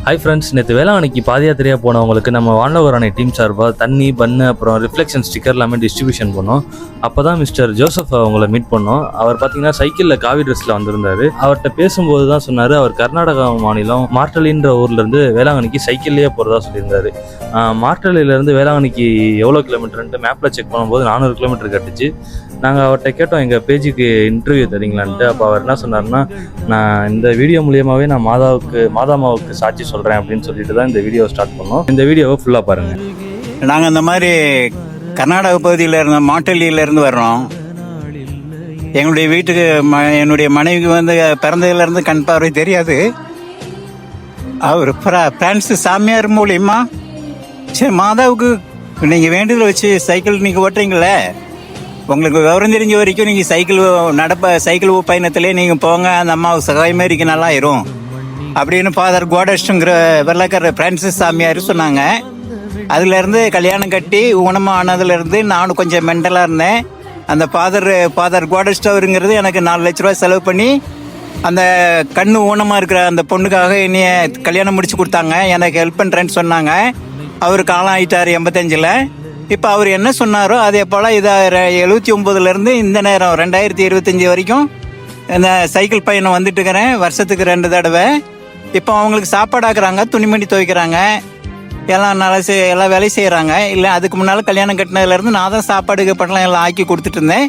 Hi friends, நேற்று வேளாங்கண்ணிக்கு பாத யாத்திரையாக போனவங்களுக்கு நம்ம வானவர் அணை டீம் சார்பாக தண்ணி, பன்னு, அப்புறம் ரிஃப்ளெக்ஷன் ஸ்டிக்கர் எல்லாமே டிஸ்ட்ரிபியூஷன் பண்ணோம். அப்போ தான் மிஸ்டர் ஜோசப் அவங்கள மீட் பண்ணோம். அவர் பார்த்தீங்கன்னா சைக்கிளில் காவி ட்ரெஸ்ஸில் வந்திருந்தார். அவர்கிட்ட பேசும்போது தான் சொன்னார், அவர் கர்நாடகா மாநிலம் மார்டலின்ற ஊர்லேருந்து வேளாங்கண்ணிக்கு சைக்கிள்லேயே போகிறதா சொல்லியிருந்தார். மார்டலிலேருந்து வேளாங்கண்ணிக்கு எவ்வளோ கிலோமீட்டர்ன்ட்டு மேப்பில் செக் பண்ணும்போது 400 கிலோமீட்டர் கட்டுச்சு. நாங்கள் அவர்கிட்ட கேட்டோம், எங்கள் பேஜுக்கு இன்டர்வியூ தரீங்களான்ட்டு. அப்போ அவர் என்ன சொன்னார்னா, நான் இந்த வீடியோ மூலியமாகவே நான் மாதாமாவுக்கு சாட்சி சொல்கிறேன் அப்படின்னு சொல்லிட்டு தான் இந்த வீடியோ ஸ்டார்ட் பண்ணோம். இந்த வீடியோவை ஃபுல்லாக பாருங்கள். நாங்கள் இந்த மாதிரி கர்நாடக பகுதியில் இருந்த மாட்டல்லியிலேருந்து வர்றோம். எங்களுடைய வீட்டுக்கு என்னுடைய மனைவிக்கு வந்து பிறந்ததுலேருந்து கண் பார்வை தெரியாது. அவர் பிரான்ஸ் சாமியார் மூலியமா சரி மாதாவுக்கு நீங்கள் வேண்டுதல் வச்சு சைக்கிள் நீங்கள் ஓட்டுறீங்களே, உங்களுக்கு விவரம் தெரிஞ்ச வரைக்கும் நீங்கள் சைக்கிள் பயணத்திலே நீங்கள் போங்க, அந்த அம்மாவுக்கு சகாயமாக இருக்க நல்லா ஆயிரும் அப்படின்னு ஃபாதர் கோடஸ்டுங்கிற வெள்ளக்கார பிரான்சிஸ் சாமியார் சொன்னாங்க. அதுலேருந்து கல்யாணம் கட்டி ஊனமாக ஆனதுலேருந்து நானும் கொஞ்சம் மென்டலாக இருந்தேன். அந்த ஃபாதர் கோடஸ்ட் அவருங்கிறது எனக்கு 4 லட்ச ரூபா செலவு பண்ணி அந்த கண்ணு ஊனமாக இருக்கிற அந்த பொண்ணுக்காக என்னைய கல்யாணம் முடிச்சு கொடுத்தாங்க. எனக்கு ஹெல்ப் பண்ணுறேன்னு சொன்னாங்க. அவர் காலம் ஆகிட்டார் 85. இப்போ அவர் என்ன சொன்னாரோ அதே போல் இதை 79லேருந்து இந்த நேரம் 2025 வரைக்கும் இந்த சைக்கிள் பயணம் வந்துட்டு இருக்கிறேன். வருஷத்துக்கு 2 தடவை. இப்போ அவங்களுக்கு சாப்பாடு ஆக்குறாங்க, துணிமணி துவைக்கிறாங்க, எல்லாம் எல்லா வேலையும் செய்கிறாங்க. இல்லை அதுக்கு முன்னால் கல்யாணம் கட்டினதுலேருந்து நான் தான் சாப்பாடு பண்ணலாம் எல்லாம் ஆக்கி கொடுத்துட்டு இருந்தேன்.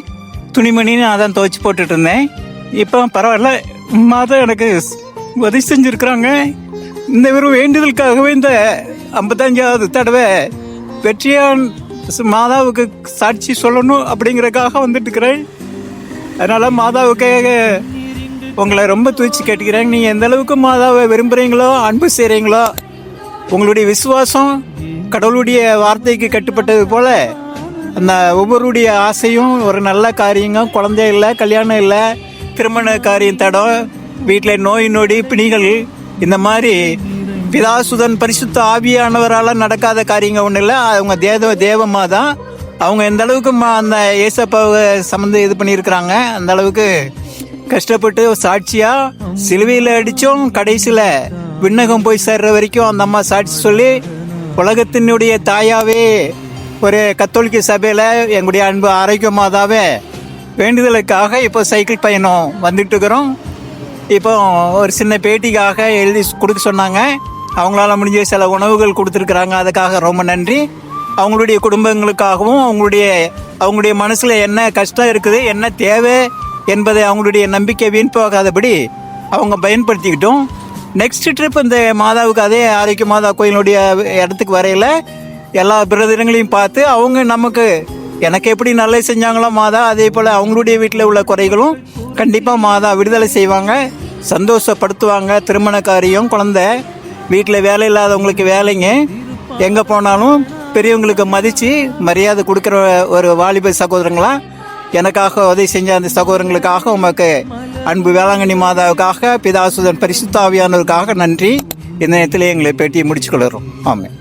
துணிமணி நான் தான் துவைச்சி போட்டுட்டு இருந்தேன். இப்போ பரவாயில்ல, மாதம் எனக்கு உதவி செஞ்சுருக்குறாங்க. இந்த வெறும் வேண்டுதலுக்காகவே இந்த 55வது தடவை வெற்றியான் மாதாவுக்கு சாட்சி சொல்லணும் அப்படிங்கிறதுக்காக வந்துட்டு இருக்கிறேன். அதனால் மாதாவுக்காக உங்களை ரொம்ப தூச்சி கேட்டுக்கிறேன். நீங்கள் எந்த அளவுக்கு மாதாவை விரும்புகிறீங்களோ, அன்பு செய்கிறீங்களோ, உங்களுடைய விசுவாசம் கடவுளுடைய வார்த்தைக்கு கட்டுப்பட்டது போல் அந்த ஒவ்வொருடைய ஆசையும் ஒரு நல்ல காரியங்க, குழந்தை இல்லை, கல்யாணம் இல்லை, திருமண காரியம் தடம், வீட்டில் நோய் நொடி பிணிகள், இந்த மாதிரி பிதாசுதன் பரிசுத்த ஆவியானவரால் நடக்காத காரியங்கள் ஒன்றும் இல்லை. அவங்க தேவமாக தான். அவங்க எந்த அளவுக்கு அந்த ஏசப்பாவை சம்மந்து இது பண்ணியிருக்கிறாங்க, அந்த அளவுக்கு கஷ்டப்பட்டு சாட்சியாக சிலுவையில் அடித்தும் கடைசியில் விண்ணகம் போய் சேர்ற வரைக்கும் அந்த அம்மா சாட்சி சொல்லி உலகத்தினுடைய தாயாவே ஒரு கத்தோலிக்க சபையில் எங்களுடைய அன்பு ஆரோக்கியமாதாவே வேண்டுதலுக்காக இப்போ சைக்கிள் பயணம் வந்துட்டு இருக்கிறோம். இப்போ ஒரு சின்ன பேட்டிக்காக எழுதி கொடுக்க சொன்னாங்க. அவங்களால முடிஞ்ச சில உணவுகள் கொடுத்துருக்குறாங்க. அதுக்காக ரொம்ப நன்றி. அவங்களுடைய குடும்பங்களுக்காகவும் அவங்களுடைய மனசில் என்ன கஷ்டம் இருக்குது, என்ன தேவை என்பதை அவங்களுடைய நம்பிக்கை வீண் போகாதபடி அவங்க பயன்படுத்திக்கிட்டோம். நெக்ஸ்ட் ட்ரிப் இந்த மாதாவுக்கு அதே ஆரோக்கிய மாதா கோயிலுடைய இடத்துக்கு வரையில் எல்லா பிரதரங்களையும் பார்த்து அவங்க எனக்கு எப்படி நல்லது செஞ்சாங்களோ மாதா, அதே போல் அவங்களுடைய வீட்டில் உள்ள குறைகளும் கண்டிப்பாக மாதா விடுதலை செய்வாங்க, சந்தோஷப்படுத்துவாங்க. திருமண காரியம், குழந்தை, வீட்டில் வேலை இல்லாதவங்களுக்கு வேலைங்க, எங்கே போனாலும் பெரியவங்களுக்கு மதித்து மரியாதை கொடுக்குற ஒரு வாலிப சகோதரங்களா எனக்காக உதவி செஞ்ச அந்த சகோதரங்களுக்காக உமக்கு அன்பு வேளாங்கண்ணி மாதாவுக்காக பிதாசுதன் பரிசுத்த ஆவியானவருக்காக நன்றி. இந்த நேரத்தில் எங்களை பேட்டியை முடிச்சுக்கொள்கிறோம். ஆமாம்.